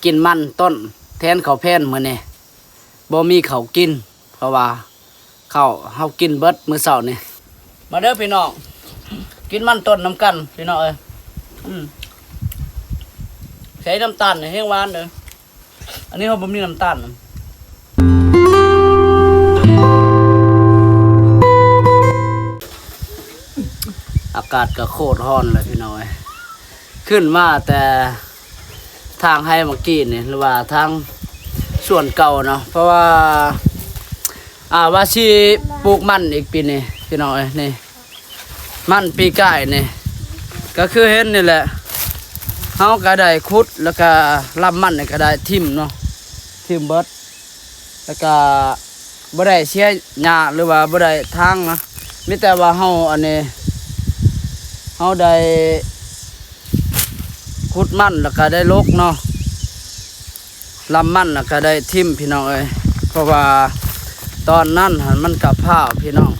กินมันต้นแทนข้าวแผ่นมื้อนี้บ่มีข้าวกินเพราะว่าข้าวเฮากินเบิดมื้อเช้านี่มาเด้อพี่น้องกินมันต้นน้ำกันพี่น้องเอ้ยใช้น้ำตาลให้หวานเด้ออันนี้เฮาบ่มีน้ำตาลอากาศก็โคตรร้อนเลยพี่น้อยขึ้นมาแต่ทางให้เมื่อกี้นี่หรือว่าทางส่วนเก่าเนาะเพราะว่าว่าสิปลูกมันอีกปีนี้พี่น้อยนี่มันปีกายนี่ก็คือเห็นนี่แหละเฮาก็ได้ขุดแล้วก็ลำมันนี่ก็ได้ทิ่มเนาะทิ่มเบิดแล้วก็บ่ได้เสียหญ้าหรือว่าบ่ได้ทางนะมีแต่ว่าเฮาอันนี้เฮาได้ขุดมันแล้วก็ได้ลกเนาะลำมันแล้วก็ได้ทิ่มพี่น้องเอ้ยเพราะว่าตอนนั้นมันกับผ้าพี่น้อง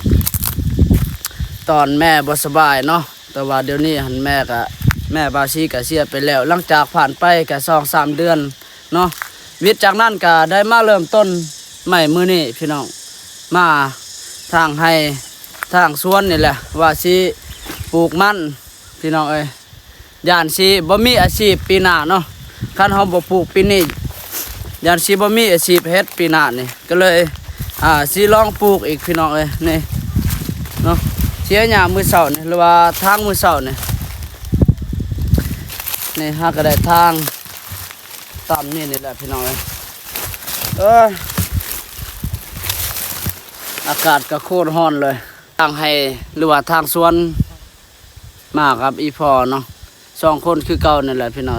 ตอนแม่บ่สบายเนาะแต่ว่าเดี๋ยวนี้แม่บาชีก็เสียไปแล้วหลังจากผ่านไปก็2-3 เดือนเนาะวิทย์จากนั้นก็ได้มาเริ่มต้นใหม่มื้อนี้พี่น้องมาทางให้ทางสวนนี่แหละว่าสิปลูกมันพี่น้องเอ้ยย่านสิบ่มีอาชีพปีหน้าเนาะคันเฮาบ่ปลูกปีนี้ย่านสิบ่มีอาชีพเฮ็ดปีหน้านี่ก็เลยสิลองปลูกอีกพี่น้องเอ้ยนี่เนาะเสียหญ้ามื้อเช้านี่หรือว่าทางมื้อเช้านี่หาก็ได้ทางตามนี่แหละพี่น้องเอ้ยอากาศก็โคตรร้อนเลยทางให้หรือว่าทางสวนมากับอีพอเนาะ2 คนคือเก่านั่นแหละพี่น้อง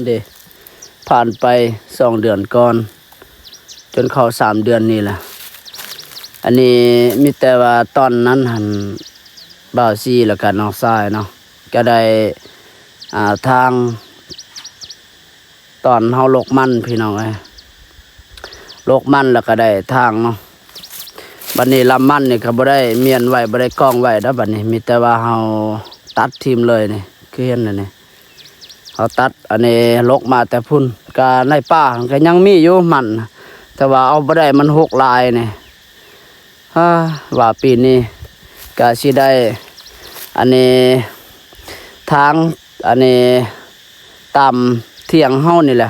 เด้ผ่านไป2 เดือนก่อนจนเข้า3 เดือนนี่แหละอันนี้มีแต่ว่าตอนนั้นหันบ่าวซีแล้วก็น้องชายเนาะก็ได้ทางตอนเฮาลกมันพี่น้องเอ้ยลกมันแล้วก็ได้ทางเนาะบัดนี้ลำมันนี่ก็บ่ได้เมียนไว้บ่ได้กองไว้แล้วบัดนี้มีแต่ว่าเฮาตัดทิ่มเลยนี่คือเห็นนั่นนี่เฮาตัดอันนี้ลกมาแต่พุ่นก็ในป่าก็ยังมีอยู่มันแต่ว่าเอาบ่ได้มันหกลายนี่ว่าปีนี้ก็สิได้อันนี้ทางอันนี้ตามเที่ยงเฮานี่แหละ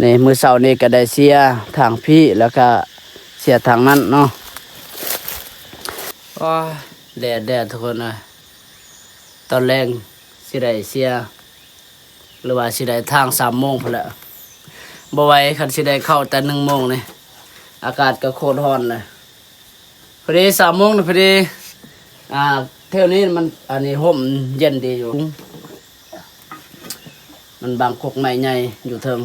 นี่มื้อเช้านี้ก็ได้เสียทางพี่แล้วก็เสียทางนั้นเนาะแดดทุกคนเลยตอนแรงสิได้เสียหรือว่าสิได้ทาง3 โมงพุ่นแหละบ่ไหวคันสิได้เข้าแต่1 โมงนี่อากาศก็โคตรร้อนเลยพอดี3 โมงพอดีเท่านี้มันอันนี้ห่มเย็นดีอยู่มันบางกกไม้ใหญ่อยู่เทิง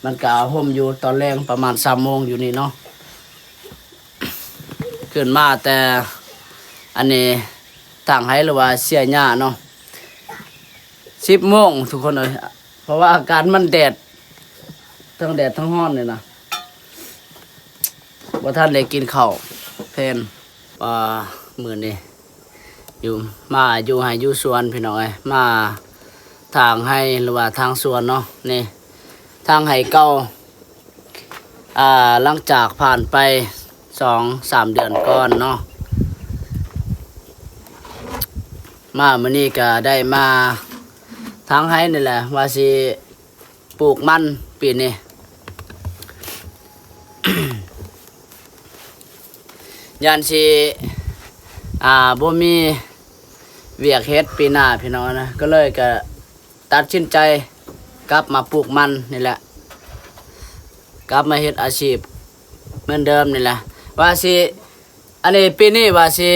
มันก็ห่มอยู่ตอนแรงประมาณ3 โมงอยู่นี่เนาะขึ้นมาแต่อันนี้ทางให้หรือว่าเสียหญ้าเนาะ10 โมงทุกคนเลยเพราะว่าอากาศมันแดดทั้งแดดทั้งร้อนเลยนะว่าท่านได้กินข้าวเพลนมื้อนี้อยู่ให้อยู่สวนพี่น้องเอ้ยมาทางให้หรือว่าทางสวนเนาะนี่ทางให้เก่าหลังจากผ่านไป2-3 เดือนก่อนเนาะมามื้อนี้ก็ได้มาทางให้นี่แหละว่าสิปลูกมันปีนี้ ยันสิบ่มีเวียกเฮ็ดปีหน้าพี่น้องนะก็เลยก็ตัดสินใจกลับมาปลูกมันนี่แหละกลับมาเฮ็ดอาชีพเหมือนเดิมนี่แหละว่าสิอันนี้ปีนี้ว่าสิ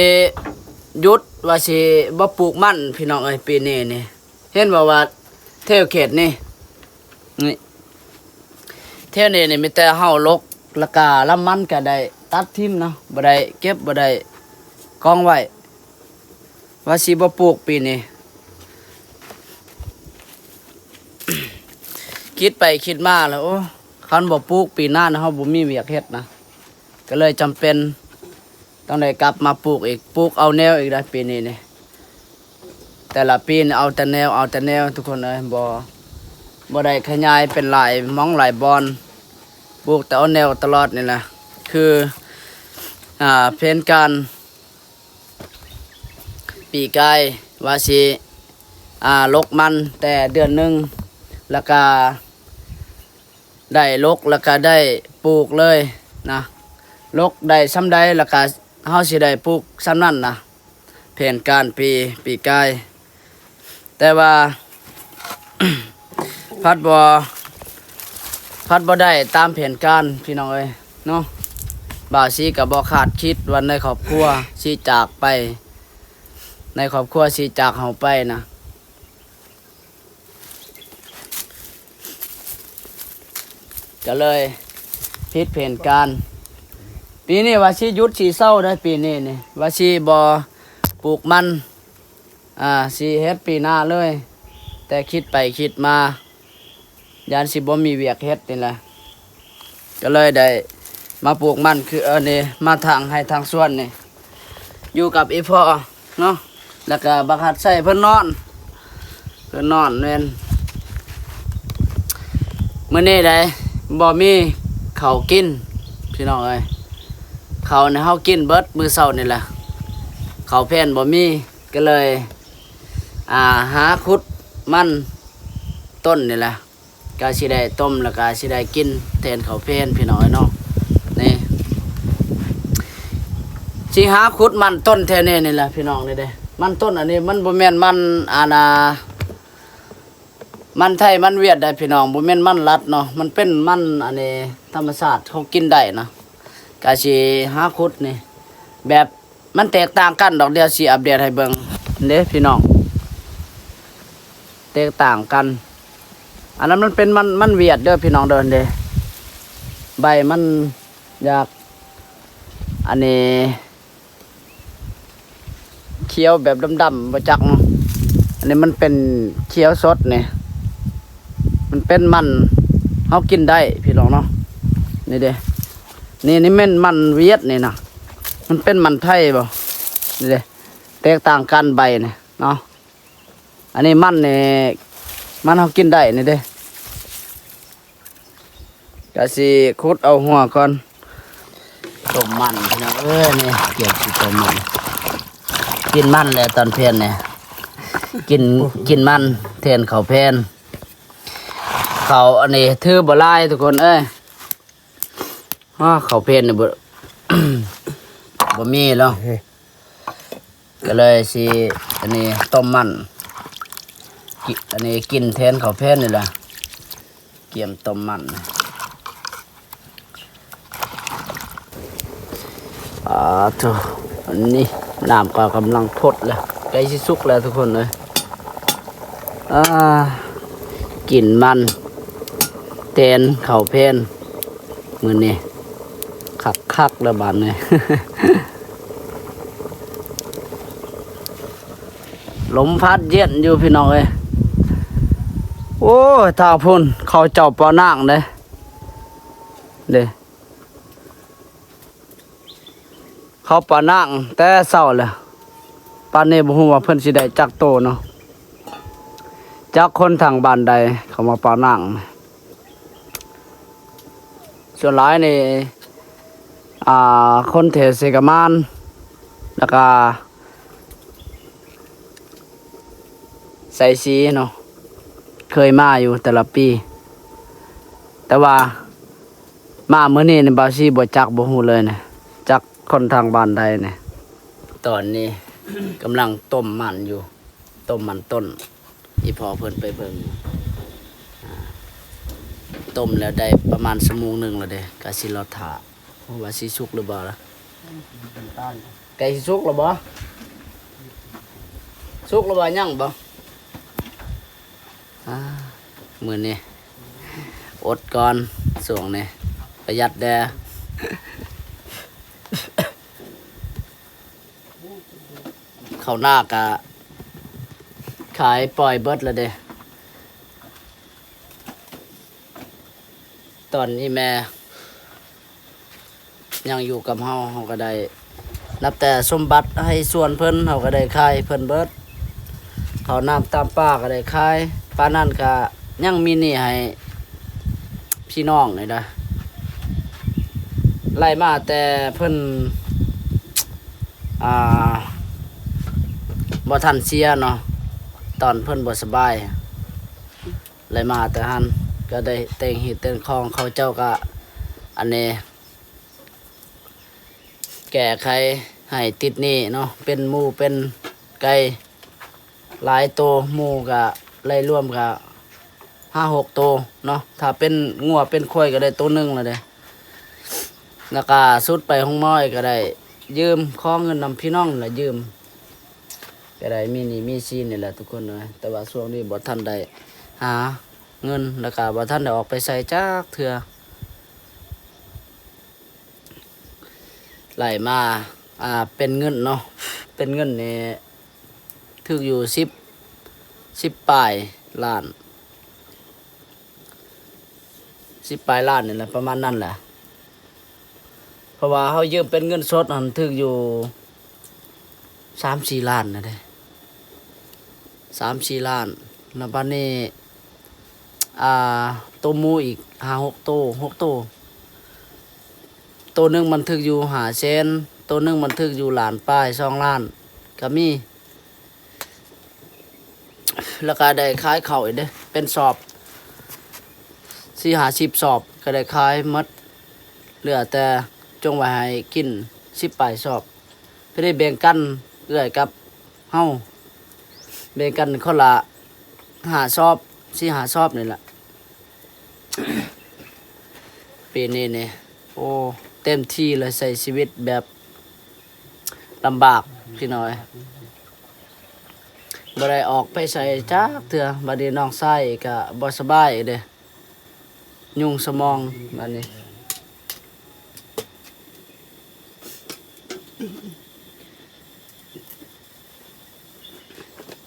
หยุดว่าสิบ่ปลูกมันพี่น้องเอ้ยปีนี้นี่เห็นว่าเที่ยวเขตนี่เที่ยวนี้นี่มีแต่เฮาลกแล้วก็ลำมันก็ได้ตัดทิ่มเนาะบ่ได้เก็บบ่ได้กองไว้ว่าสิบ่ปลูกปีนี้ คิดไปคิดมาแล้วคันบ่ปลูกปีหน้านะเฮาบ่มีเวียกเฮ็ดนะก็เลยจำเป็นต้องได้กลับมาปลูกอีกปลูกเอาแนวอีกได้ปีนี้นี่แต่ละปีเอาแต่แนวทุกคนเลยบ่ บ่ได้ขยายเป็นหลายหม้องหลายบอนปลูกแต่เอาแนวตลอดนี่แหละคือเพนการปีกายว่าสิลกมันแต่เดือนหนึงแล้วก็ได้ลกแล้วก็ได้ปลูกเลยนะลกได้ซ้ำใดแล้วก็เฮาสิได้ปลูกซ้ำนั้นนะแผนการปีกายแต่ว่า พัดบ่ได้ตามแผนการพี่น้องเอ้ยเนาะบ่าวสีก็บ่คาดคิดวันในครอบครัวสิจากไปในครอบครัวสิจากเฮาไปนะก็เลยผิดแผนการปีนี้ว่าสิหยุดสิเศร้าได้ปีนี้นี่ว่าสิบ่ปลูกมันสิเฮ็ดปีหน้าเลยแต่คิดไปคิดมายานสิบ่มีเวียกเฮ็ดนี่แหละก็เลยได้มาปลูกมันคือนี่มาทางให้ทางสวนนี่อยู่กับอีพ่อเนาะแล้วก็บักหัดใส่เพิ่นนอนเว้นมื้อนี้ได้บ่มีข้าวกินพี่น้องเอ้ยข้าวเนี่ยเฮากินเบิดมื้อเช้านี่แหละข้าวแผ่นบ่มีก็เลยหาขุดมันต้นนี่แหละก็สิได้ต้มแล้วก็สิได้กินแทนข้าวแผ่นพี่น้องเอ้ยเนาะนี่สิหาขุดมันต้นแท้นี่แหละพี่น้องนี่เด้มันต้นอันนี้มันบ่แม่นมันมันไทยมันเวียดได้พี่น้องบ่แม่นมันรัดเนาะมันเป็นมันอันนี้ธรรมชาติเขากินได้นะก็สิหาขุดนี่แบบมันแตกต่างกันดอกเดียวสิอัปเดตให้เบิ่งเด้พี่น้องแตกต่างกันอันนั้นมันเป็นมันเวียดเด้อพี่น้องเดินเด้ใบมันอยากอันนี้เขียวแบบดำๆบ่จักเนาะอันนี้มันเป็นเขียวสดนี่มันเป็นมันเฮากินได้พี่น้องเนาะนี่เด้นี่แม่นมันเวียดนี่นะมันเป็นมันไทยบ่นี่เด้แตกต่างกันใบนี่เนาะอันนี้มันนี่มันเฮากินได้นี่เด้ก็สิขุดเอาหัวก่อนต้มมันพี่น้องนี่เกี่ยวสิต้มมันกินมันแหละตอนเพลนเนี่ยกินมันแทนข้าวเพลนข้าวอันนี้ถือบ่หลายทุกคนข้าวเพลนนี่บ่ บ่มีแล้วก็เลยสิอันนี้ต้มมันอันนี้กินแทนข้าวเพลนนี่แหละเกี่ยมต้มมันทุกอันนี้น้ำก็กำลังพดแล้วใกล้สิสุกแล้วทุกคนเลยกินมันแทนข้าวเพลนมื้อนี้คักแล้วบาดนี้ ลมพัดเย็นอยู่พี่น้องเอ้ยโอ้ยถ้าพุ่นเขาเจ้าปอนางเด้เขาปานางแต่เศร้าเลยปานนี้บ่ฮู้ว่าเพิ่นสิได้จักโตเนาะจักคนทางบ้านใดเขามาปานางส่วนหลายนี่คนเทศกมานแล้วก็ใส่สีเนาะเคยมาอยู่แต่ละปีแต่ว่ามามื้อนี้นี่บ่าวสิบ่จักบ่ฮู้เลยนะจักคนทางบ้านใดเนี่ยตอนนี้ กำลังต้มมันอยู่ต้มมันต้นอีพอเพิ่นไปเบิ่งต้มแล้วได้ประมาณชั่วโมงหนึ่งแล้วเด้ก็สิรอท่าว่าสิสุกหรือบ่ล่ะไก่สิสุกหรือบ่สุกหรือบ่ยังบ่มื้อนี้อดก่อนส่วงนี้ประหยัดแดข้าวหน้ากะขายปล่อยเบิดแล้วเด้ตอนนี้แม่ยังอยู่กับเฮาก็ได้นับแต่สมบัติให้ส่วนเพิ่นเฮาก็ได้ขายเพิ่นเบิดข้าวน้ำตามป้าก็ได้ขายป้านั่นก็ ยังมีหนี้ให้พี่น้องเลยนะไล่มาแต่เพิ่นอ่าบ่ทันเสียเนาะตอนเพิ่นบ่สบายไล่มาแต่หันก็ได้แต่งหิดแต่งคองเขาเจ้าก็อันนี้แก้ไขให้ติดหนี้เนาะเป็นหมูเป็นไก่หลายโตวหมูก็ไล่รวมก็5-6โตวเนาะถ้าเป็นงัวเป็นควายก็ได้ตัวหนึงแล้วเด้แล้วก็สุดไปห้องม้อยก็ได้ยืมขอเงินนำพี่น้องแหละยืมก็ได้มีหนี้มีสินนี่แหละทุกคนเลยแต่ว่าช่วงนี้บ่ทันได้หาเงินแล้วก็บ่ทันได้ออกไปใส่จักเทื่อไหลมาเป็นเงินเนาะเป็นเงินนี่ถึกอยู่10ปลายล้าน10ปลายล้านนี่แหละประมาณนั้นแหละเพราะว่าเขายืมเป็นเงินสดหันถึกอยู่3-4 ล้านนะเด้3-4 ล้านแล้วบัดนี้ตัวหมูอีก5-6ตัว6ตัวตัวหนึงมันถึกอยู่500,000ตัวหนึงมันถึกอยู่ล้านปลาย2 ล้านก็มีแล้วก็ได้ขายข้าวอีกเด้เป็นสอบ40-50 สอบก็ได้ขายหมดเหลือแต่จงไว้ให้กิน10 ปลายสอบเพื่อได้แบ่งกันเอื้อยกับเฮาแบ่งกันคนละ5 สอบ4-5 สอบนี่แหละปีนี้นี่โอ้เต็มที่เลยใส่ชีวิตแบบลำบากพี่น้อยบ่ได้ออกไปใส่จักเทื่อบัดนี้น้องชายก็บ่สบายเด้ยุ่งสมองบัดนี้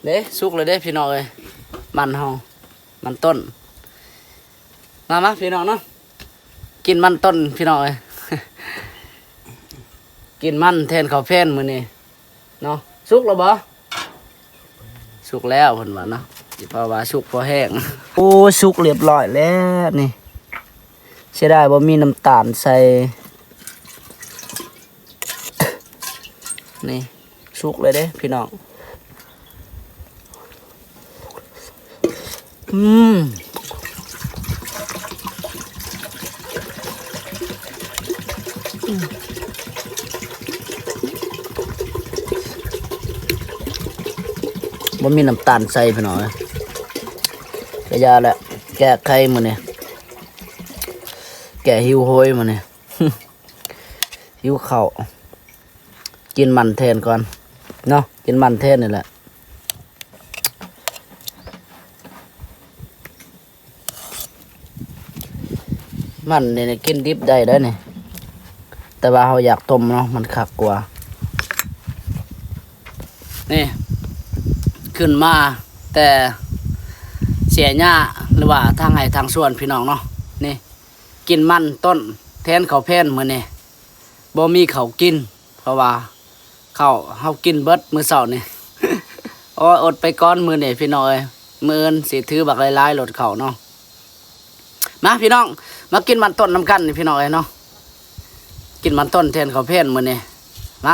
เด้สุกเลยเด้พี่น้องเอ้ยมันเฮามันต้นมาพี่น้องเนาะกินมันต้นพี่น้องเอ้ย กินมันแทนข้าวแผ่นมื้อนี้เนาะสุกแล้วบ่สุกแล้วเพิ่นว่าเนาะสิเพราะว่าสุกพอแห้ง โอ้สุกเรียบร้อยแล้วนี่เสียดายบ่มีน้ำตาลใส่นี่สุกเลยเด้พี่น้องบ่มีน้ำตาลใส่พี่น้องกระยาแหละแก้ไขมื้อนี้แก้หิวโหยมื้อนี้ หิวข้าวกินมันแทนก่อนเนาะกินมันแทนนี่แหละมันนี่กินดิบได้เด้อนี่แต่ว่าเราอยากต้มเนาะมันคักกว่านี่ขึ้นมาแต่เสียหญ้าหรือว่าทางไห้ทางสวนพี่น้องเนาะนี่กินมันต้นแทนข้าวแผ่นมื้อนี้บ่มีข้าวกินเพราะว่าข้าวเฮากินเบิดมื้อเช้านี่ โอ้อดไปก่อนมื้อนี้พี่น้องเอ้ยมื้ออื่นสิถือบักหลายๆรถเข้าเนาะมาพี่น้องมากินมันต้นน้ำกันนี่พี่น้องเอ้ยเนาะกินมันต้นแทนข้าวแผ่นมื้อนี้มา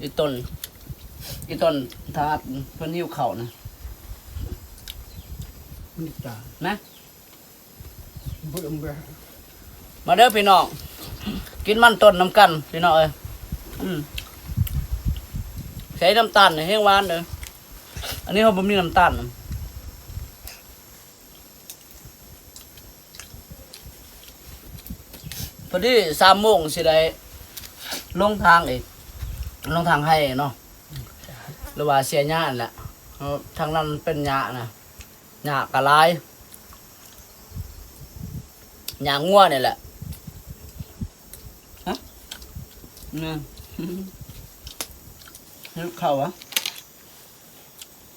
อีต้นถ้าเพิ่นหิวข้าวนะนะมาเด้อพี่น้องกินมันต้นน้ำกันพี่น้องเอ้ยใช้น้ำตาลให้หวานเด้ออันนี้เขาบ่มีน้ำตาลพอดี3 โมงสิได้ลงทางอีกลงทางให้เนาะหรือว่าเสียหญ้านั่นแหละทางนั้นเป็นหญ้านะหญ้ากะลายหญ้างัวนี่แหละฮะเนี่ยนึกเข้าวะ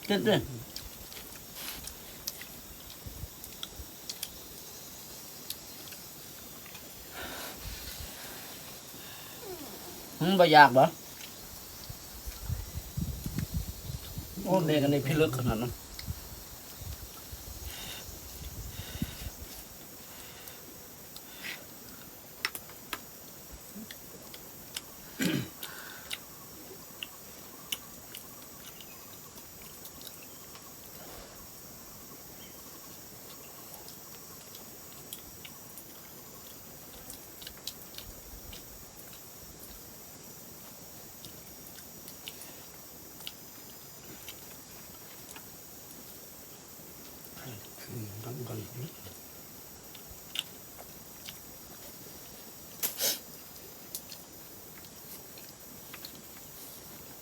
เด็ดเลยบ่อยากบ่โอ้เด็กอันนี้พิลึกขนาดนั้น ทำกัน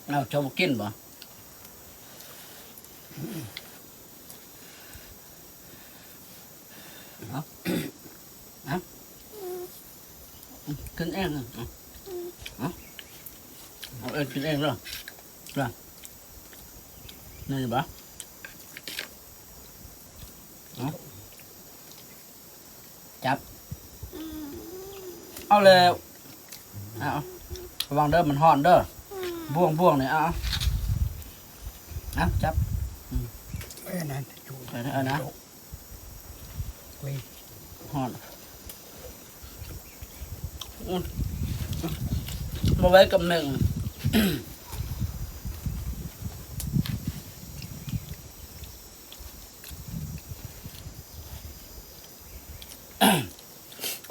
เอาชอบกินบ่เอาเอากินเองเอาเองกินเองเหรอนี่บ่เอาจับเอาเลยเอาระวังเด้อมันห่อนเด้อบ่วงเนี่ยเอาจับ ไอ้นั่นจู ไปเอานะ คุย ห่อนมาไว้กับหนึ่ง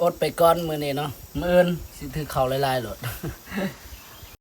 อดไปก้อนมือนี่เนาะมื้ออื่นสิถือเข่าลายๆโหลด